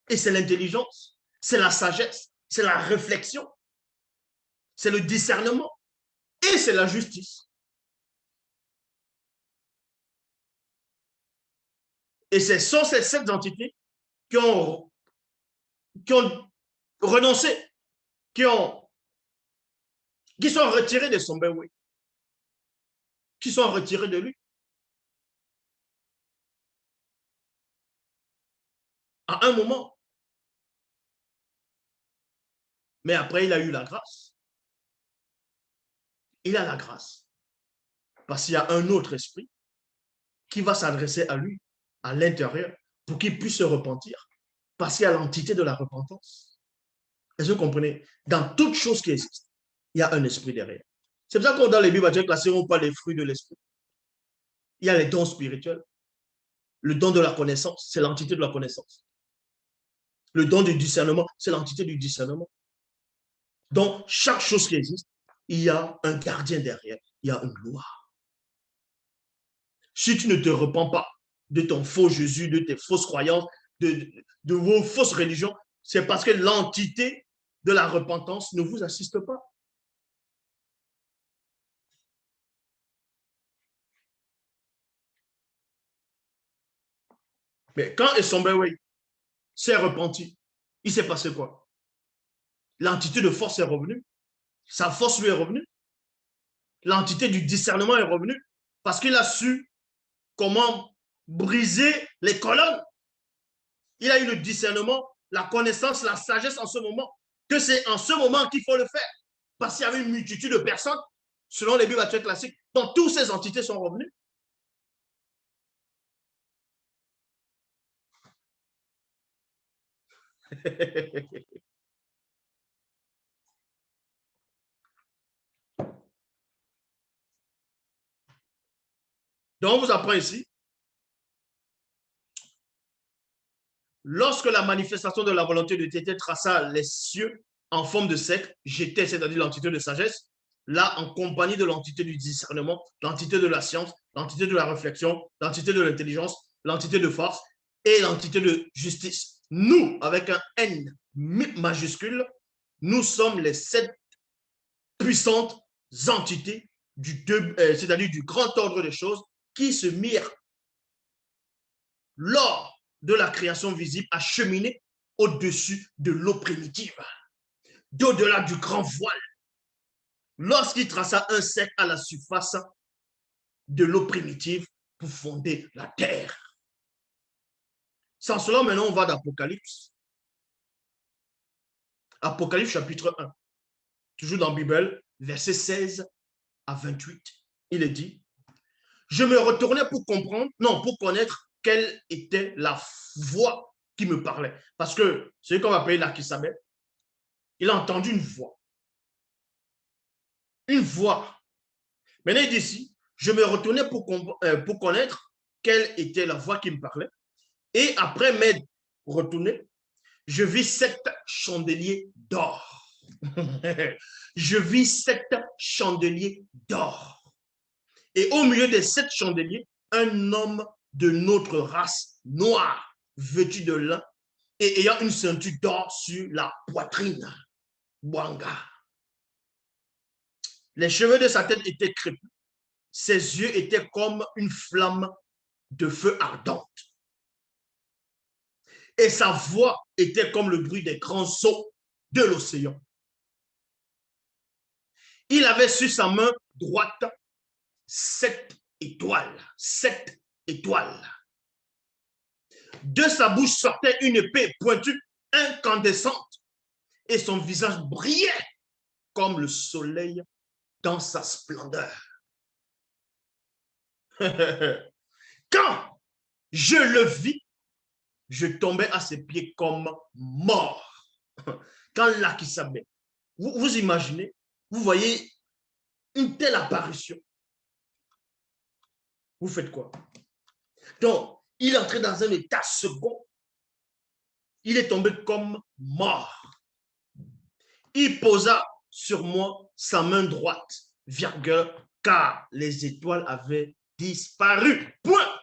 Et c'est l'intelligence, c'est la sagesse, c'est la réflexion, c'est le discernement et c'est la justice. Et ce sont ces sept entités qui ont renoncé, qui sont retirées de son Bewe, qui sont retirées de lui. À un moment. Mais après, il a eu la grâce. Il a la grâce. Parce qu'il y a un autre esprit qui va s'adresser à lui, à l'intérieur, pour qu'il puisse se repentir. Parce qu'il y a l'entité de la repentance. Est-ce que vous comprenez? Dans toute chose qui existe, il y a un esprit derrière. C'est pour ça que dans les Bibles classées, on parle des fruits de l'esprit. Il y a les dons spirituels. Le don de la connaissance, c'est l'entité de la connaissance. Le don du discernement, c'est l'entité du discernement. Donc, chaque chose qui existe, il y a un gardien derrière. Il y a une loi. Si tu ne te repens pas de ton faux Jésus, de tes fausses croyances, de vos fausses religions, c'est parce que l'entité de la repentance ne vous assiste pas. Mais quand Essombewe s'est repenti, il s'est passé quoi? L'entité de force est revenue. Sa force lui est revenue. L'entité du discernement est revenue parce qu'il a su comment briser les colonnes. Il a eu le discernement, la connaissance, la sagesse en ce moment, que c'est en ce moment qu'il faut le faire. Parce qu'il y avait une multitude de personnes, selon les bibles classiques, dont toutes ces entités sont revenues. Donc, on vous apprend ici, lorsque la manifestation de la volonté de Dieu traça les cieux en forme de cercle, j'étais, c'est-à-dire l'entité de sagesse, là, en compagnie de l'entité du discernement, l'entité de la science, l'entité de la réflexion, l'entité de l'intelligence, l'entité de force et l'entité de justice. Nous, avec un N majuscule, nous sommes les 7 puissantes entités c'est-à-dire du grand ordre des choses qui se mirent lors de la création visible à cheminer au-dessus de l'eau primitive, d'au-delà du grand voile, lorsqu'il traça un cercle à la surface de l'eau primitive pour fonder la terre. Sans cela, maintenant, on va d'Apocalypse. Apocalypse chapitre 1, toujours dans la Bible, versets 16 à 28. Il est dit, je me retournais pour comprendre, non, pour connaître quelle était la voix qui me parlait. Parce que celui qu'on va appeler l'Akisabet, il a entendu une voix. Une voix. Maintenant, il dit ici, je me retournais pour connaître quelle était la voix qui me parlait. Et après m'être retourné, je vis 7 chandeliers d'or. Je vis 7 chandeliers d'or. Et au milieu des 7 chandeliers, un homme de notre race noire, vêtu de lin, et ayant une ceinture d'or sur la poitrine. Wanga. Les cheveux de sa tête étaient crépus. Ses yeux étaient comme une flamme de feu ardente. Et sa voix était comme le bruit des grands sauts de l'océan. Il avait sur sa main droite 7 étoiles. 7 étoiles. De sa bouche sortait une épée pointue, incandescente, et son visage brillait comme le soleil dans sa splendeur. Quand je le vis, je tombais à ses pieds comme mort. Quand l'Akisabé, vous imaginez, vous voyez une telle apparition. Vous faites quoi? Donc, il est entré dans un état second. Il est tombé comme mort. Il posa sur moi sa main droite, virgule, car les étoiles avaient disparu. Point.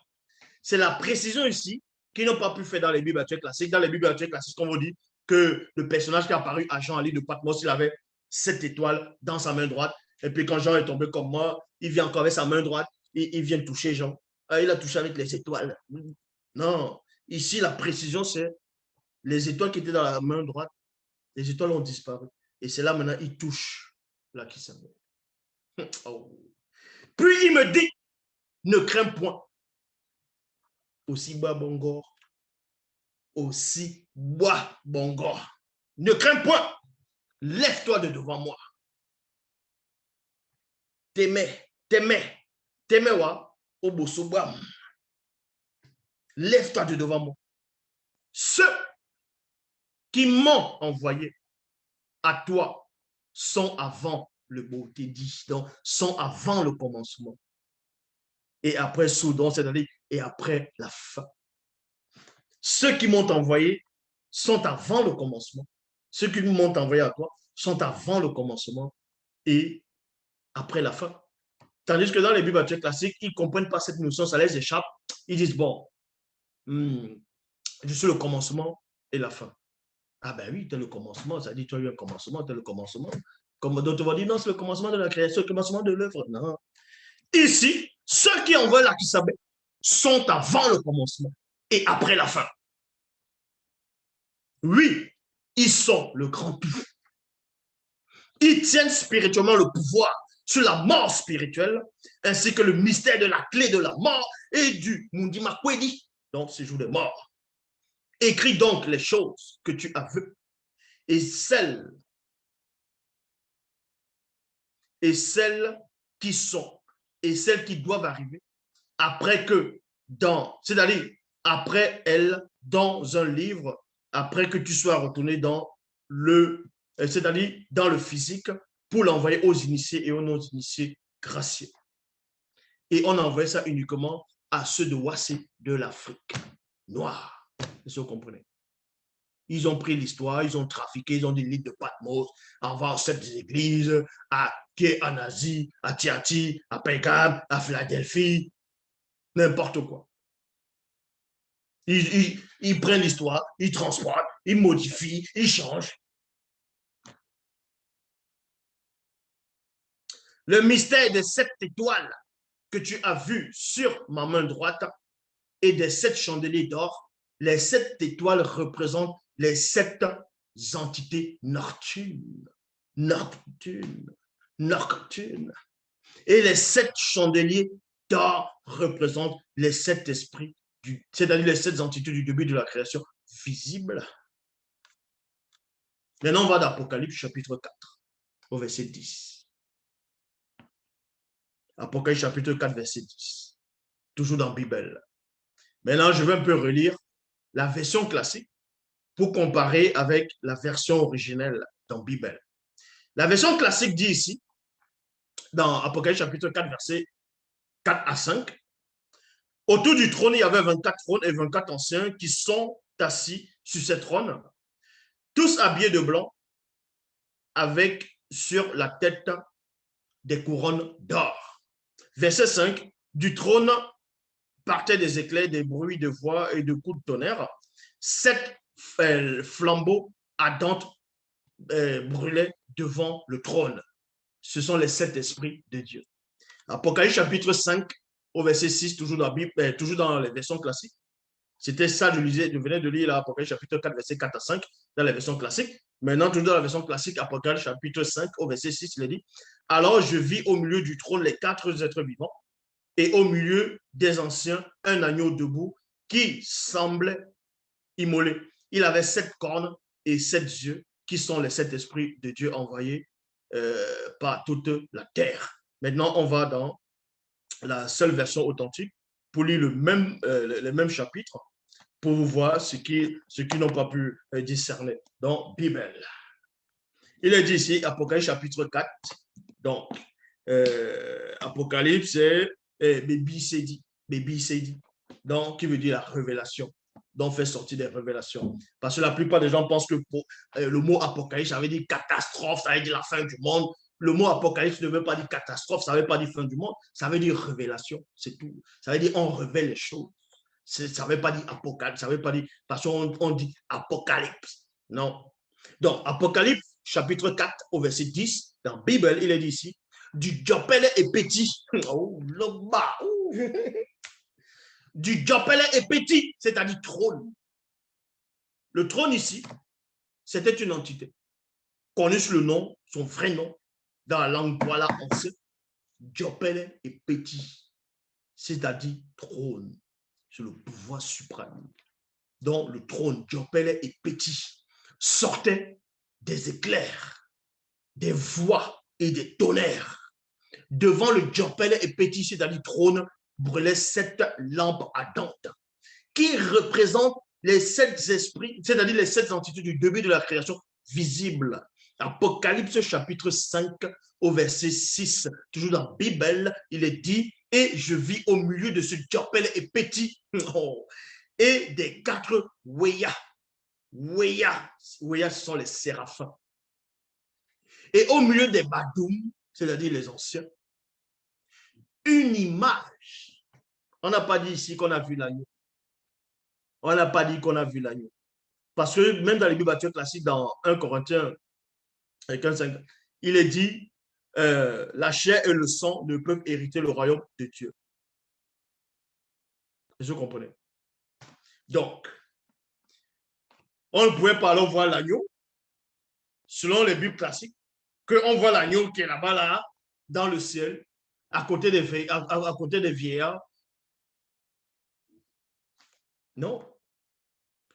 C'est la précision ici qu'ils n'ont pas pu faire dans les Bibles classiques. Dans les Bibles classiques, on vous dit que le personnage qui est apparu à Jean Ali de Patmos, il avait 7 étoiles dans sa main droite. Et puis quand Jean est tombé comme mort, il vient encore avec sa main droite, il vient toucher Jean. Il a touché avec les étoiles. Non, ici la précision c'est les étoiles qui étaient dans la main droite, les étoiles ont disparu. Et c'est là maintenant, il touche là qui s'appelle. Oh. Puis il me dit, ne crains point. Aussi bas Bongor, aussi bas Bongor. Ne crains point. Lève-toi de devant moi. T'aimais wa, obosobam. Lève-toi de devant moi. Ceux qui m'ont envoyé à toi sont avant le beau dit, donc sont avant le commencement. Et après Soudan, c'est-à-dire et après la fin. Ceux qui m'ont envoyé sont avant le commencement. Ceux qui m'ont envoyé à toi sont avant le commencement et après la fin. Tandis que dans les Bibles classiques, ils ne comprennent pas cette notion, ça les échappe. Ils disent, bon, je suis le commencement et la fin. Ah ben oui, tu es le commencement, ça dit, tu as eu un commencement, tu es le commencement. Comme d'autres vont dire, non, c'est le commencement de la création, le commencement de l'œuvre. Non. Ici, ceux qui envoient l'Akisabé sont avant le commencement et après la fin. Oui, ils sont le grand tout. Ils tiennent spirituellement le pouvoir sur la mort spirituelle, ainsi que le mystère de la clé de la mort et du Mundi Makwedi, donc séjour des morts. Écris donc les choses que tu as vues et celles qui sont et celles qui doivent arriver après que c'est-à-dire après elles, dans un livre, après que tu sois retourné c'est-à-dire dans le physique, pour l'envoyer aux initiés et aux non-initiés graciés. Et on envoyait ça uniquement à ceux de Wassé de l'Afrique noire. Est-ce que vous comprenez? Ils ont pris l'histoire, ils ont trafiqué, ils ont des livres de Patmos, à voir cette église, à Asie, à Tiati, à Pergame, à Philadelphie, n'importe quoi. Ils prennent l'histoire, ils transportent, ils modifient, ils changent. Le mystère des 7 étoiles que tu as vu sur ma main droite et des 7 chandeliers d'or, les 7 étoiles représentent les 7 entités nocturnes. Nocturnes. Nocturnes. Et les 7 chandeliers d'or représentent les 7 esprits, c'est-à-dire les 7 entités du début de la création visible. Maintenant, on va d'Apocalypse chapitre 4, au verset 10. Apocalypse chapitre 4, verset 10. Toujours dans la Bible. Maintenant, je vais un peu relire la version classique pour comparer avec la version originelle dans la Bible. La version classique dit ici, dans Apocalypse chapitre 4, verset 4 à 5, autour du trône, il y avait 24 trônes et 24 anciens qui sont assis sur ces trônes, tous habillés de blanc, avec sur la tête des couronnes d'or. Verset 5, du trône partaient des éclairs, des bruits de voix et de coups de tonnerre. 7 flambeaux ardents brûlaient devant le trône. Ce sont les 7 esprits de Dieu. Apocalypse chapitre 5 au verset 6, toujours dans la Bible, toujours dans les versions classiques. C'était ça, je venais de lire l'Apocalypse chapitre 4, verset 4 à 5, dans la version classique. Maintenant, toujours dans la version classique, Apocalypse chapitre 5 au verset 6, il est dit, alors je vis au milieu du trône les 4 êtres vivants, et au milieu des anciens, un agneau debout qui semblait immolé. Il avait 7 cornes et 7 yeux, qui sont les 7 esprits de Dieu envoyés par toute la terre. Maintenant, on va dans la seule version authentique pour lire les mêmes chapitres pour voir ce qu'ils n'ont pas pu discerner dans Bible. Il est dit ici, Apocalypse chapitre 4, donc Apocalypse, c'est Baby Sedi, donc qui veut dire la révélation, donc fait sortir des révélations. Parce que la plupart des gens pensent que le mot apocalypse, ça veut dire catastrophe, ça veut dire la fin du monde. Le mot apocalypse ne veut pas dire catastrophe, ça ne veut pas dire fin du monde, ça veut dire révélation, c'est tout. Ça veut dire on révèle les choses. Ça ne veut pas dire apocalypse, ça ne veut pas dire, parce qu'on dit apocalypse. Non. Donc, Apocalypse, chapitre 4, au verset 10, dans la Bible, il est dit ici, du Djopele et petit. Oh, le bas. Du Djopele et petit, c'est-à-dire trône. Le trône ici, c'était une entité. Connue sous le nom, son vrai nom, dans la langue Douala ancienne, Djopele et petit, c'est-à-dire trône. C'est le pouvoir suprême. Donc, le trône Djopele et petit sortait des éclairs, des voix et des tonnerres. Devant le Djopele et petit, c'est-à-dire trône, brûlaient 7 lampes ardentes qui représentent les 7 esprits, c'est-à-dire les 7 entités du début de la création visible. Apocalypse chapitre 5 au verset 6, toujours dans la Bible, il est dit, et je vis au milieu de ce Djopele et petit, et des 4 Weyas. Weyas, ce sont les séraphins. Et au milieu des Badoum, c'est-à-dire les anciens, une image. On n'a pas dit ici qu'on a vu l'agneau. On n'a pas dit qu'on a vu l'agneau. Parce que même dans les Bibles classiques, dans 1 Corinthiens 15, il est dit la chair et le sang ne peuvent hériter le royaume de Dieu. Est-ce que vous comprenez? Donc, on ne pouvait pas aller voir l'agneau, selon les Bibles classiques, qu'on voit l'agneau qui est là-bas, là, dans le ciel, à côté à côté des vieillards. Non.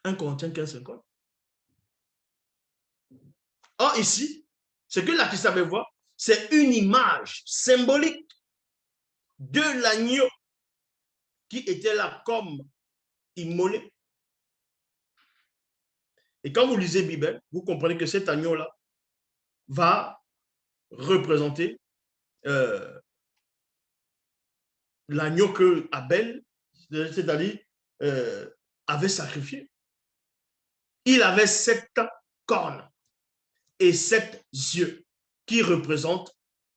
1 Corinthiens 15:50. Or, ici, ce que la Christ avait voir, c'est une image symbolique de l'agneau qui était là comme immolé. Et quand vous lisez la Bible, vous comprenez que cet agneau-là va représenter l'agneau que Abel, c'est-à-dire, avait sacrifié. Il avait 7 cornes et 7 yeux qui représentent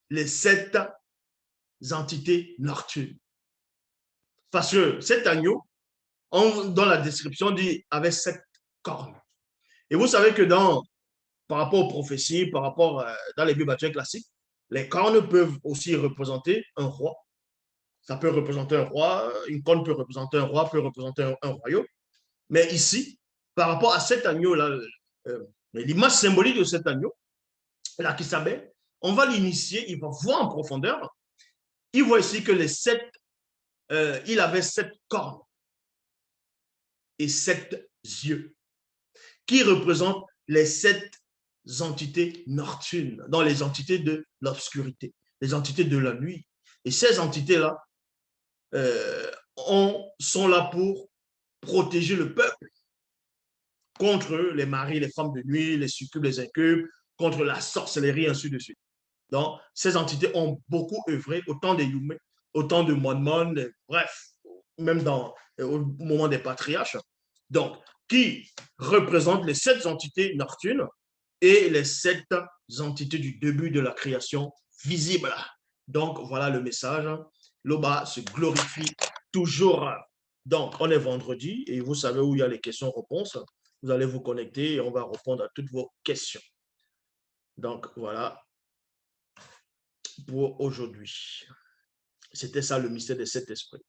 les 7 entités nocturnes. Parce que cet agneau, dans la description, dit avait 7 cornes. Et vous savez que par rapport aux prophéties, par rapport dans les Bibles classiques, les cornes peuvent aussi représenter un roi. Ça peut représenter un roi, une corne peut représenter un roi, peut représenter un royaume. Mais ici, par rapport à cet agneau-là, l'image symbolique de cet agneau, là, qui s'appelle, on va l'initier, il va voir en profondeur. Il voit ici que il avait 7 cornes et 7 yeux, qui représentent les 7 entités nocturnes, dans les entités de l'obscurité, les entités de la nuit. Et ces entités-là sont là pour protéger le peuple contre les maris, les femmes de nuit, les succubes, les incubes, contre la sorcellerie, ainsi de suite. Donc, ces entités ont beaucoup œuvré, autant des Yumé, autant de Monmon, bref, même au moment des patriarches. Donc, qui représentent les 7 entités nocturnes et les 7 entités du début de la création visible. Donc, voilà le message. L'Oba se glorifie toujours. Donc, on est vendredi et vous savez où il y a les questions-réponses. Vous allez vous connecter et on va répondre à toutes vos questions. Donc, voilà pour aujourd'hui. C'était ça le mystère des 7 esprits.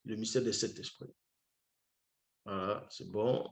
Le mystère des 7 esprits. Voilà, c'est bon.